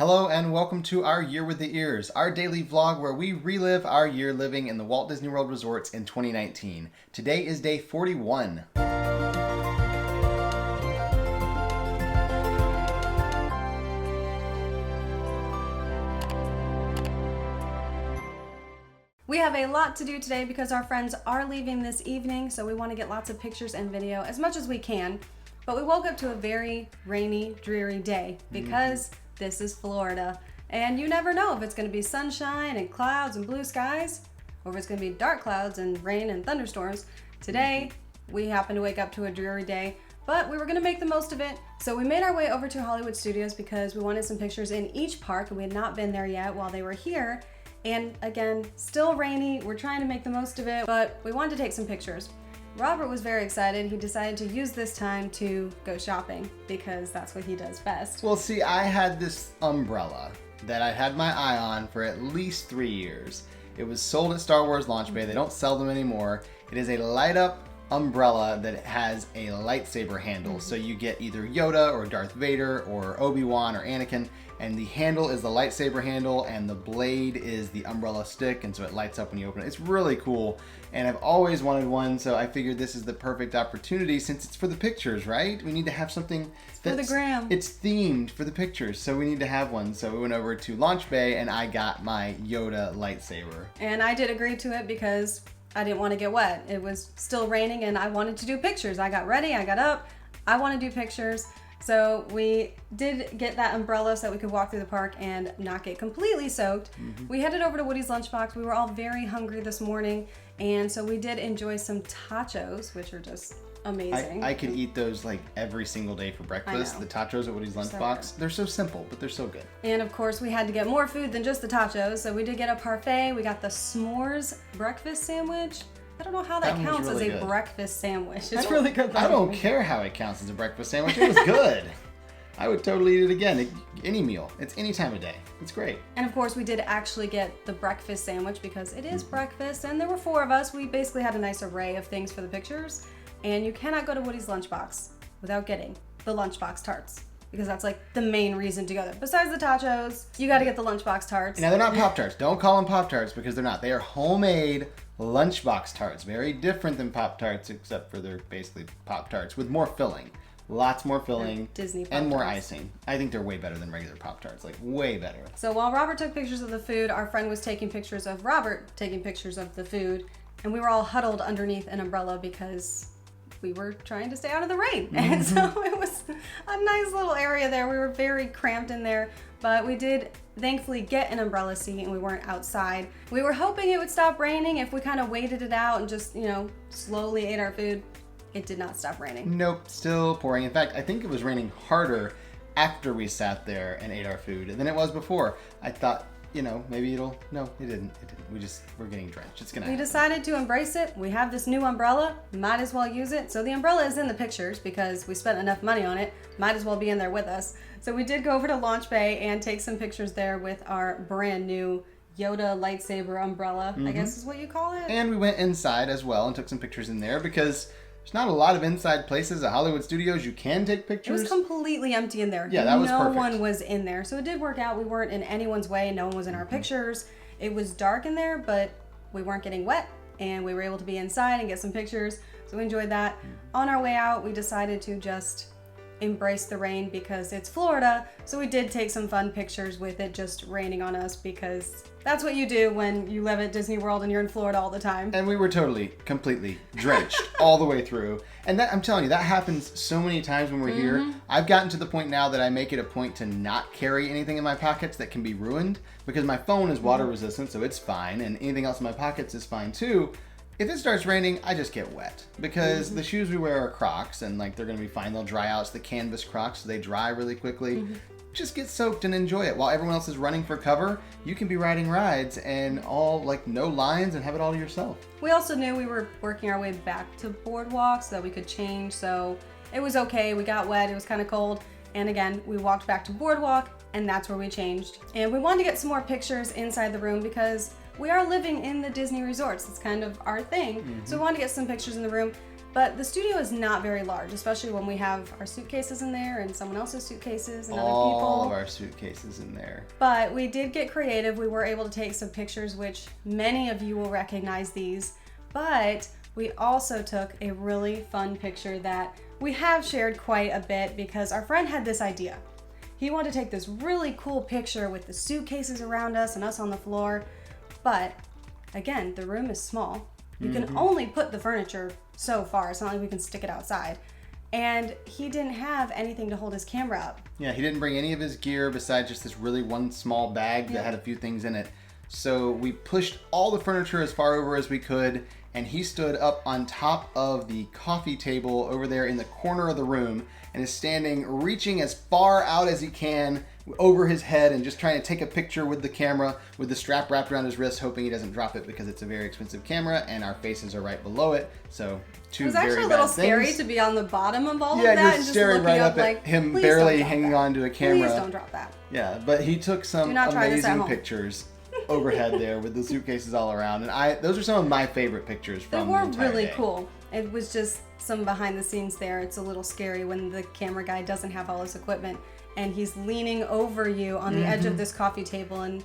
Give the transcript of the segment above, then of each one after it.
Hello and welcome to our Year with the Ears, our daily vlog where we relive our year living in the Walt Disney World resorts in 2019. Today is day 41. We have a lot to do today because our friends are leaving this evening, so we want to get lots of pictures and video as much as we can. But we woke up to a very rainy, dreary day because this is Florida. And you never know if it's going to be sunshine and clouds and blue skies, or if it's going to be dark clouds and rain and thunderstorms. Today, we happened to wake up to a dreary day, but we were going to make the most of it. So we made our way over to Hollywood Studios because we wanted some pictures in each park, and we had not been there yet while they were here. And again, still rainy, we're trying to make the most of it, but we wanted to take some pictures. Robert was very excited. He decided to use this time to go shopping because that's what he does best. Well, see, I had this umbrella that I had my eye on for at least 3 years. It was sold at Star Wars Launch Bay. They don't sell them anymore. It is a light up umbrella that has a lightsaber handle. So you get either Yoda or Darth Vader or Obi-Wan or Anakin, and the handle is the lightsaber handle and the blade is the umbrella stick, and so it lights up when you open it. It's really cool, and I've always wanted one, so I figured this is the perfect opportunity since it's for the pictures, right? We need to have something for the gram. It's themed for the pictures, so we need to have one. So we went over to Launch Bay and I got my Yoda lightsaber. And I did agree to it because I didn't want to get wet. It was still raining and I wanted to do pictures. I got ready, I got up, I want to do pictures. So we did get that umbrella so that we could walk through the park and not get completely soaked. We headed over to Woody's Lunchbox. We were all very hungry this morning, and so we did enjoy some tachos, which are just amazing. I could eat those like every single day for breakfast. The tachos at Woody's Lunchbox. They're so simple, but they're so good. And of course, we had to get more food than just the tachos, so we did get a parfait. We got the s'mores breakfast sandwich. I don't know how that counts as a breakfast sandwich. It's really good though. I don't care how it counts as a breakfast sandwich. It was good. I would totally eat it again. Any meal. It's any time of day. It's great. And of course, we did actually get the breakfast sandwich because it is breakfast, and there were 4 of us. We basically had a nice array of things for the pictures, and you cannot go to Woody's Lunchbox without getting the Lunchbox tarts, because that's like the main reason to go there. Besides the tachos, you got to get the Lunchbox tarts. Now, they're not Pop-Tarts. Don't call them Pop-Tarts because they're not. They are homemade Lunchbox tarts. Very different than Pop-Tarts, except for they're basically Pop-Tarts with more filling. Lots more filling. Disney Pop-Tarts. And more icing. I think they're way better than regular Pop-Tarts. Like, way better. So while Robert took pictures of the food, our friend was taking pictures of Robert taking pictures of the food. And we were all huddled underneath an umbrella because we were trying to stay out of the rain. And so it was a nice little area there. We were very cramped in there, but we did thankfully get an umbrella seat and we weren't outside. We were hoping it would stop raining if we kind of waited it out and just, slowly ate our food. It did not stop raining. Nope, still pouring. In fact, I think it was raining harder after we sat there and ate our food than it was before. I thought, maybe no, it didn't. We're getting drenched. It's gonna happen. We decided to embrace it. We have this new umbrella, might as well use it. So the umbrella is in the pictures because we spent enough money on it, might as well be in there with us. So we did go over to Launch Bay and take some pictures there with our brand new Yoda lightsaber umbrella, I guess is what you call it. And we went inside as well and took some pictures in there because there's not a lot of inside places at Hollywood Studios you can take pictures. It was completely empty in there. Yeah, that was perfect. No one was in there. So it did work out. We weren't in anyone's way. No one was in our pictures. It was dark in there, but we weren't getting wet, and we were able to be inside and get some pictures. So we enjoyed that. On our way out, we decided to just embrace the rain because it's Florida. So we did take some fun pictures with it just raining on us because that's what you do when you live at Disney World and you're in Florida all the time. And we were completely drenched all the way through. And that, I'm telling you, that happens so many times when we're here. I've gotten to the point now that I make it a point to not carry anything in my pockets that can be ruined because my phone is water resistant, so it's fine, and anything else in my pockets is fine too. If it starts raining, I just get wet because the shoes we wear are Crocs, and they're gonna be fine. They'll dry out. It's the canvas Crocs, so they dry really quickly. Just get soaked and enjoy it. While everyone else is running for cover, you can be riding rides and all no lines and have it all to yourself. We also knew we were working our way back to Boardwalk so that we could change, so it was okay. We got wet, it was kind of cold, and again, we walked back to Boardwalk, and that's where we changed. And we wanted to get some more pictures inside the room because we are living in the Disney resorts. It's kind of our thing. So we wanted to get some pictures in the room. But the studio is not very large, especially when we have our suitcases in there and someone else's suitcases and other people. All of our suitcases in there. But we did get creative. We were able to take some pictures, which many of you will recognize these. But we also took a really fun picture that we have shared quite a bit because our friend had this idea. He wanted to take this really cool picture with the suitcases around us and us on the floor. But again, the room is small. You can only put the furniture so far. It's not like we can stick it outside. And he didn't have anything to hold his camera up. Yeah, he didn't bring any of his gear besides just this really one small bag that had a few things in it. So we pushed all the furniture as far over as we could, and he stood up on top of the coffee table over there in the corner of the room and is standing, reaching as far out as he can over his head and just trying to take a picture with the camera with the strap wrapped around his wrist, hoping he doesn't drop it because it's a very expensive camera and our faces are right below it. So it was actually a little scary to be on the bottom of all of that and just staring looking right up at like, him barely hanging on to a camera. Please don't drop that. Yeah, but he took some amazing pictures overhead there with the suitcases all around, and those are some of my favorite pictures from the entire day. They were really cool. It was just some behind the scenes there. It's a little scary when the camera guy doesn't have all his equipment and he's leaning over you on the edge of this coffee table, and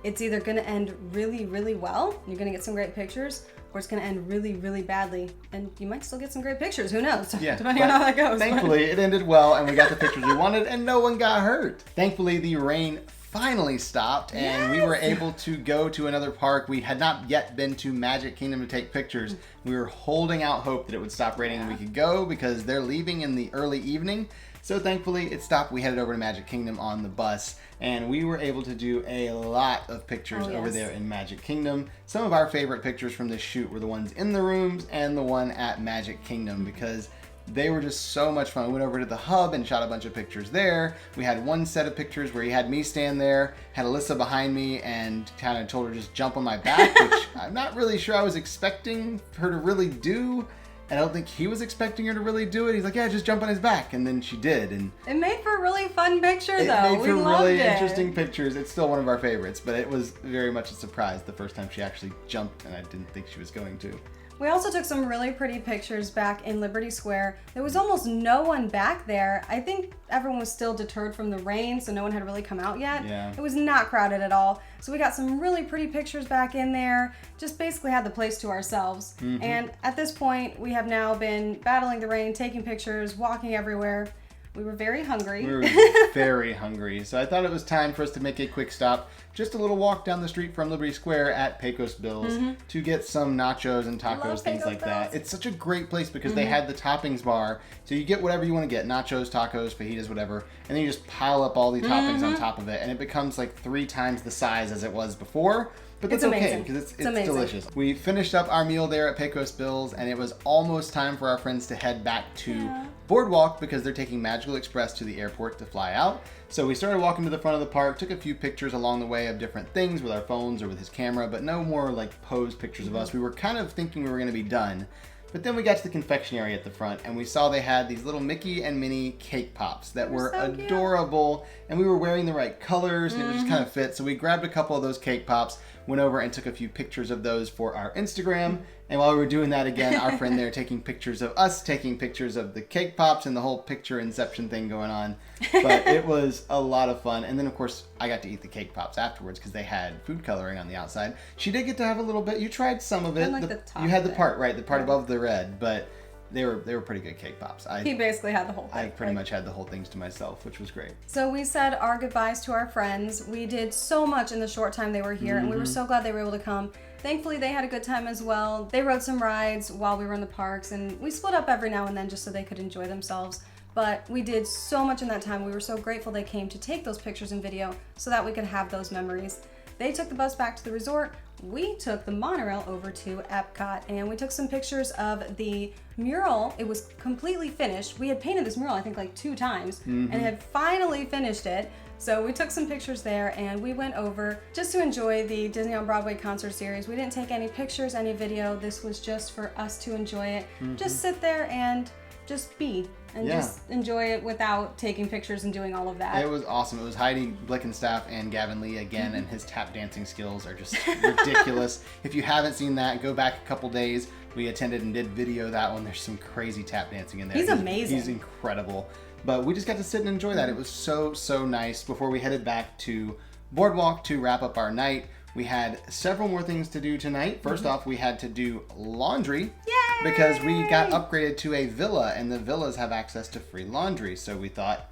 it's either going to end really, really well, you're going to get some great pictures, or it's going to end really, really badly, and you might still get some great pictures. Who knows? Yeah, depending on how that goes. Thankfully, it ended well, and we got the pictures we wanted, and no one got hurt. Thankfully, the rain finally stopped, and we were able to go to another park. We had not yet been to Magic Kingdom to take pictures. We were holding out hope that it would stop raining and we could go because they're leaving in the early evening. So thankfully it stopped. We headed over to Magic Kingdom on the bus, and we were able to do a lot of pictures over there in Magic Kingdom. Some of our favorite pictures from this shoot were the ones in the rooms and the one at Magic Kingdom because they were just so much fun. We went over to the hub and shot a bunch of pictures there. We had one set of pictures where he had me stand there, had Alyssa behind me, and kind of told her to just jump on my back, which I'm not really sure I was expecting her to really do. And I don't think he was expecting her to really do it. He's like, yeah, just jump on his back. And then she did. And it made for a really fun picture, though. It made for really interesting pictures. It's still one of our favorites, but it was very much a surprise the first time she actually jumped, and I didn't think she was going to. We also took some really pretty pictures back in Liberty Square. There was almost no one back there. I think everyone was still deterred from the rain, so no one had really come out yet. Yeah. It was not crowded at all. So we got some really pretty pictures back in there. Just basically had the place to ourselves. And at this point, we have now been battling the rain, taking pictures, walking everywhere. We were very hungry. We were very hungry. So I thought it was time for us to make a quick stop. Just a little walk down the street from Liberty Square at Pecos Bill's to get some nachos and tacos, things like that. It's such a great place because they had the toppings bar. So you get whatever you want to get. Nachos, tacos, fajitas, whatever. And then you just pile up all the toppings on top of it. And it becomes like 3 times the size as it was before. But that's okay because it's delicious. We finished up our meal there at Pecos Bill's, and it was almost time for our friends to head back to Boardwalk because they're taking Magical Express to the airport to fly out. So we started walking to the front of the park, took a few pictures along the way of different things with our phones or with his camera, but no more like posed pictures of us. We were kind of thinking we were going to be done. But then we got to the confectionery at the front, and we saw they had these little Mickey and Minnie cake pops that were so adorable, and we were wearing the right colors, and it just kind of fit. So we grabbed a couple of those cake pops, went over and took a few pictures of those for our Instagram. And while we were doing that again, our friend there taking pictures of us, taking pictures of the cake pops, and the whole picture inception thing going on. But it was a lot of fun. And then, of course, I got to eat the cake pops afterwards because they had food coloring on the outside. She did get to have a little bit. You tried some of it. Like the top you had the part, right, the part above the red. But they were pretty good cake pops. He basically had the whole thing. I pretty much had the whole things to myself, which was great. So we said our goodbyes to our friends. We did so much in the short time they were here, and we were so glad they were able to come. Thankfully, they had a good time as well. They rode some rides while we were in the parks, and we split up every now and then just so they could enjoy themselves. But we did so much in that time. We were so grateful they came to take those pictures and video so that we could have those memories. They took the bus back to the resort. We took the monorail over to Epcot, and we took some pictures of the mural. It was completely finished. We had painted this mural, I think, like 2 times, and had finally finished it. So we took some pictures there, and we went over just to enjoy the Disney on Broadway concert series. We didn't take any pictures, any video. This was just for us to enjoy it. Just sit there and just be and Yeah. just enjoy it without taking pictures and doing all of that. It was awesome. It was Heidi Blickenstaff and Gavin Lee again, and his tap dancing skills are just ridiculous. If you haven't seen that, go back a couple days. We attended and did video that one. There's some crazy tap dancing in there. He's amazing. He's incredible. But we just got to sit and enjoy that. It was so nice. Before we headed back to Boardwalk to wrap up our night, we had several more things to do tonight. First off, we had to do laundry. Yay! Because we got upgraded to a villa, and the villas have access to free laundry. So we thought,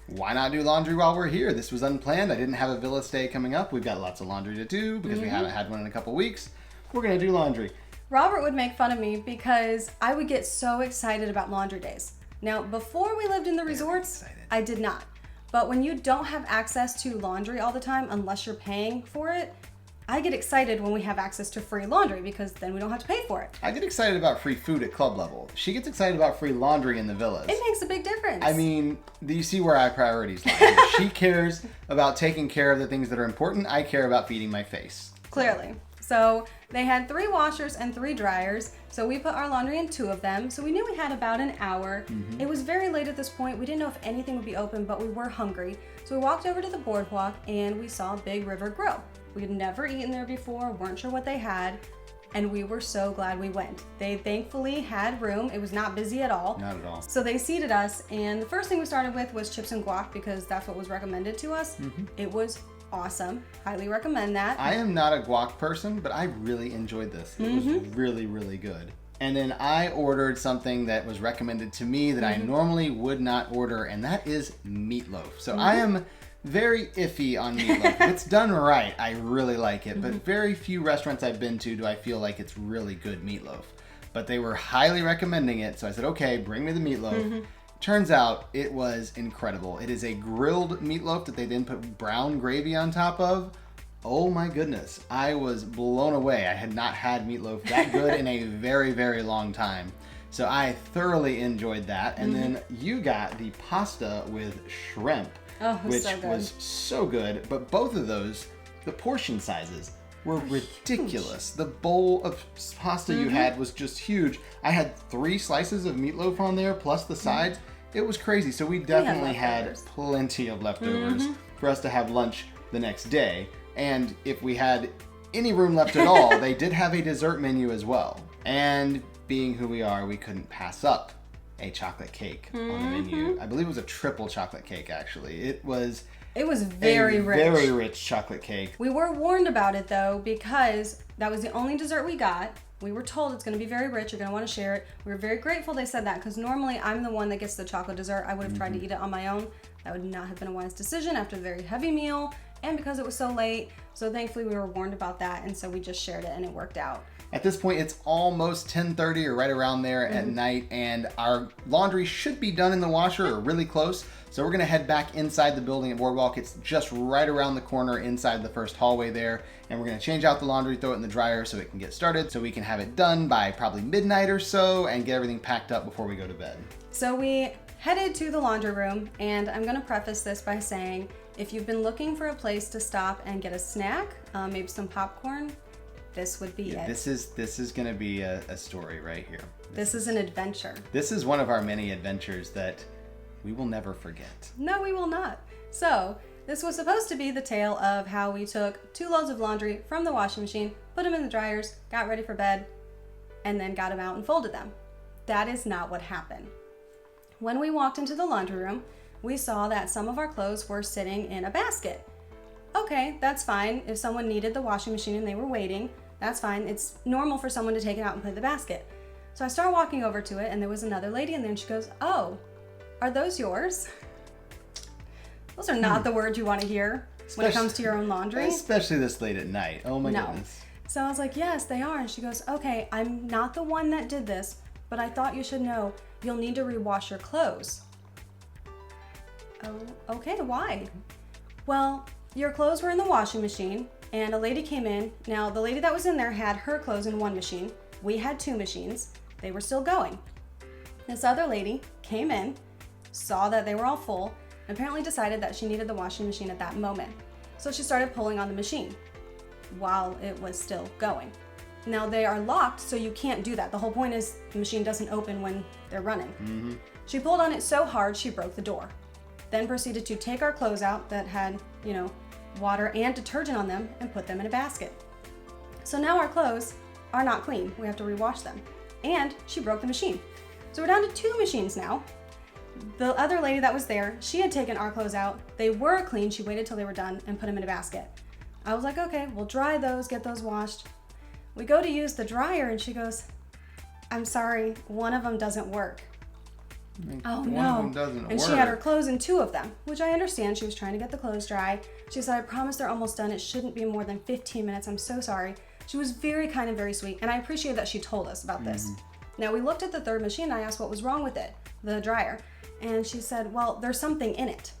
why not do laundry while we're here? This was unplanned. I didn't have a villa stay coming up. We've got lots of laundry to do because we haven't had one in a couple weeks. We're going to do laundry. Robert would make fun of me because I would get so excited about laundry days. Now, before we lived in the resorts, excited. I did not. But when you don't have access to laundry all the time, unless you're paying for it, I get excited when we have access to free laundry because then we don't have to pay for it. I get excited about free food at club level. She gets excited about free laundry in the villas. It makes a big difference. I mean, do you see where our priorities lie? She cares about taking care of the things that are important. I care about feeding my face. Clearly. So they had 3 washers and 3 dryers. So we put our laundry in 2 of them. So we knew we had about an hour. It was very late at this point. We didn't know if anything would be open, but we were hungry. So we walked over to the boardwalk and we saw Big River Grill. We had never eaten there before, weren't sure what they had, and we were so glad we went. They thankfully had room. It was not busy at all. Not at all. So they seated us, and the first thing we started with was chips and guac because that's what was recommended to us. It was awesome. Highly recommend that. I am not a guac person, but I really enjoyed this. It was really good. And then I ordered something that was recommended to me that I normally would not order, and that is meatloaf. So I am very iffy on meatloaf. If it's done right, I really like it, but very few restaurants I've been to do I feel like it's really good meatloaf. But they were highly recommending it, so I said, okay, bring me the meatloaf. Turns out it was incredible. It is a grilled meatloaf that they then put brown gravy on top of. Oh my goodness, I was blown away. I had not had meatloaf that good in a very long time. So I thoroughly enjoyed that. And then you got the pasta with shrimp, which so good. was so good. But both of those, the portion sizes were ridiculous. The bowl of pasta you had was just huge. I had 3 slices of meatloaf on there, plus the sides. It was crazy. So we definitely had leftovers. plenty of leftovers for us to have lunch the next day. And if we had any room left at all, they did have a dessert menu as well. And being who we are, we couldn't pass up a chocolate cake on the menu. I believe it was a triple chocolate cake, actually. It was very rich. Very rich chocolate cake. We were warned about it though because that was the only dessert we got. We were told it's going to be very rich. You're going to want to share it. We were very grateful they said that because normally I'm the one that gets the chocolate dessert. I would have tried to eat it on my own. That would not have been a wise decision after a very heavy meal and because it was so late. So thankfully we were warned about that, and so we just shared it and it worked out. At this point, it's almost 10:30 or right around there at night, and our laundry should be done in the washer or really close. So we're gonna head back inside the building at Boardwalk. It's just right around the corner inside the first hallway there. And we're gonna change out the laundry, throw it in the dryer so it can get started, so we can have it done by probably midnight or so and get everything packed up before we go to bed. So we headed to the laundry room, and I'm gonna preface this by saying, if you've been looking for a place to stop and get a snack, maybe some popcorn, this would be it. This is gonna be a story right here. This is an adventure. This is one of our many adventures that we will never forget. No, we will not. So this was supposed to be the tale of how we took 2 loads of laundry from the washing machine, put them in the dryers, got ready for bed, and then got them out and folded them. That is not what happened. When we walked into the laundry room, we saw that some of our clothes were sitting in a basket. Okay, that's fine. If someone needed the washing machine and they were waiting, that's fine. It's normal for someone to take it out and put it in the basket. So I started walking over to it, and there was another lady in there, and she goes, "Oh, are those yours?" Those are not the words you want to hear when it comes to your own laundry. Especially this late at night. Oh my No. goodness. So I was like, "Yes, they are." And she goes, "Okay, I'm not the one that did this, but I thought you should know you'll need to rewash your clothes." Oh, okay, why? Well, your clothes were in the washing machine, and a lady came in. Now, the lady that was in there had her clothes in one machine. We had 2 machines. They were still going. This other lady came in, saw that they were all full, and apparently decided that she needed the washing machine at that moment. So she started pulling on the machine while it was still going. Now they are locked, so you can't do that. The whole point is the machine doesn't open when they're running. She pulled on it so hard she broke the door. Then proceeded to take our clothes out that had, water and detergent on them and put them in a basket. So now our clothes are not clean. We have to rewash them. And she broke the machine. So we're down to 2 machines now. The other lady that was there, she had taken our clothes out. They were clean. She waited till they were done and put them in a basket. I was like, okay, we'll dry those, get those washed. We go to use the dryer and she goes, I'm sorry, one of them doesn't work. Oh no. One of them doesn't and work. she had her clothes in 2 of them, which I understand. She was trying to get the clothes dry. She said, I promise they're almost done. It shouldn't be more than 15 minutes. I'm so sorry. She was very kind and very sweet, and I appreciate that she told us about this. Now we looked at the 3rd machine and I asked what was wrong with it, the dryer. And she said, well, there's something in it.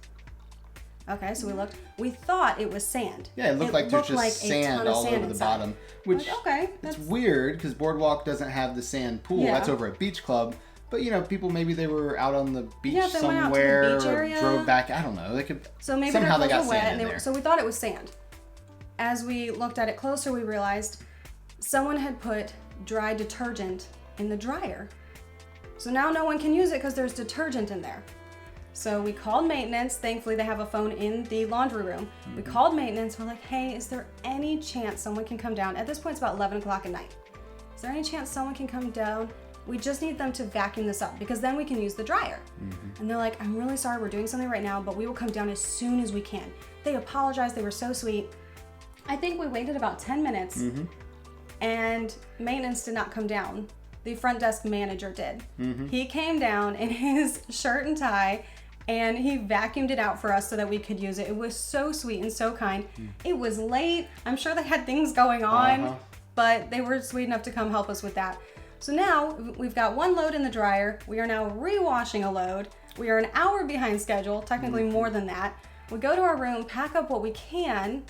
Okay, so we looked. We thought it was sand. Yeah, it looked like there's just sand all over the bottom. Which, okay, it's weird because Boardwalk doesn't have the sand pool. Yeah. That's over at Beach Club. But, people, maybe they were out on the beach Yeah, if they went out to the somewhere beach area. or drove back. I don't know. They could. So maybe somehow their they got clothes were wet, sand in and there. so we thought it was sand. As we looked at it closer, we realized someone had put dry detergent in the dryer. So now no one can use it because there's detergent in there. So we called maintenance. Thankfully, they have a phone in the laundry room. We called maintenance. We're like, hey, is there any chance someone can come down? At this point, it's about 11 o'clock at night. Is there any chance someone can come down? We just need them to vacuum this up because then we can use the dryer. And they're like, I'm really sorry, we're doing something right now, but we will come down as soon as we can. They apologized. They were so sweet. I think we waited about 10 minutes and maintenance did not come down. The front desk manager did. He came down in his shirt and tie and he vacuumed it out for us so that we could use it. It was so sweet and so kind. It was late. I'm sure they had things going on, but they were sweet enough to come help us with that. So now we've got 1 load in the dryer. We are now rewashing a load. We are an hour behind schedule, technically more than that. We go to our room, pack up what we can,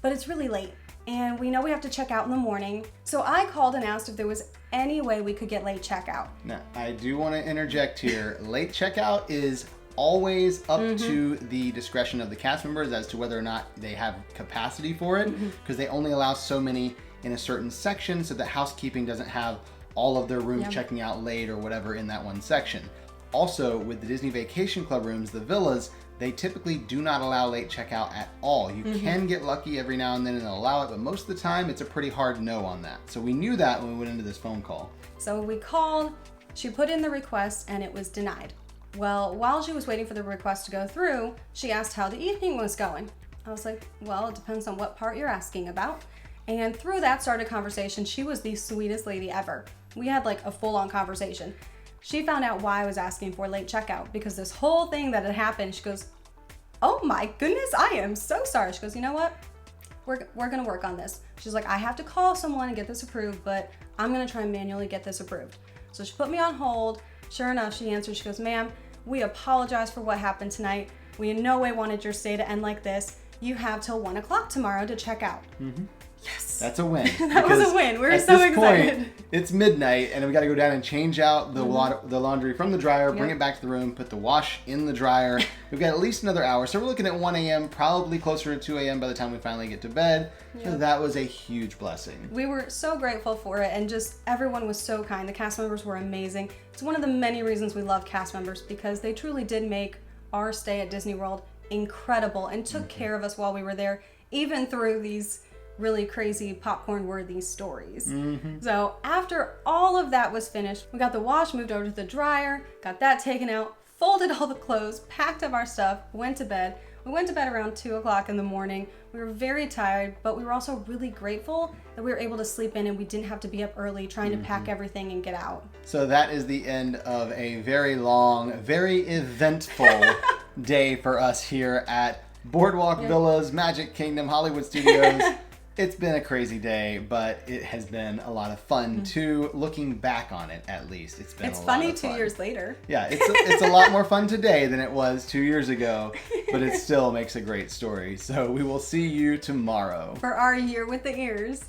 but it's really late. And we know we have to check out in the morning. So I called and asked if there was any way we could get late checkout. Now, I do want to interject here. Late checkout is always up to the discretion of the cast members as to whether or not they have capacity for it, because they only allow so many in a certain section so that housekeeping doesn't have all of their rooms checking out late or whatever in that one section. Also, with the Disney Vacation Club rooms, the villas, they typically do not allow late checkout at all. You can get lucky every now and then and they'll allow it, but most of the time it's a pretty hard no on that. So we knew that when we went into this phone call. So we called, she put in the request and it was denied. Well, while she was waiting for the request to go through, she asked how the evening was going. I was like, well, it depends on what part you're asking about. And through that started a conversation. She was the sweetest lady ever. We had like a full-on conversation. She found out why I was asking for late checkout because this whole thing that had happened, she goes, oh my goodness, I am so sorry. She goes, you know what? We're gonna work on this. She's like, I have to call someone and get this approved, but I'm gonna try and manually get this approved. So she put me on hold. Sure enough, she answered. She goes, ma'am, we apologize for what happened tonight. We in no way wanted your stay to end like this. You have till 1 o'clock tomorrow to check out. Yes. That's a win. That was a win. We were so excited. Point, it's midnight and we got to go down and change out the laundry from the dryer, bring it back to the room, put the wash in the dryer. We've got at least another hour. So we're looking at 1 a.m., probably closer to 2 a.m. by the time we finally get to bed. So that was a huge blessing. We were so grateful for it and just everyone was so kind. The cast members were amazing. It's one of the many reasons we love cast members because they truly did make our stay at Disney World incredible and took care of us while we were there, even through these really crazy popcorn-worthy stories. So after all of that was finished, we got the wash moved over to the dryer, got that taken out, folded all the clothes, packed up our stuff, went to bed. We went to bed around 2 o'clock in the morning. We were very tired, but we were also really grateful that we were able to sleep in and we didn't have to be up early trying to pack everything and get out. So that is the end of a very long, very eventful day for us here at Boardwalk Villas, Magic Kingdom, Hollywood Studios. It's been a crazy day, but it has been a lot of fun too. Looking back on it, at least, it's been a lot of fun. It's funny 2 years later. Yeah, it's a lot more fun today than it was 2 years ago, but it still makes a great story. So we will see you tomorrow For our Year with the Ears.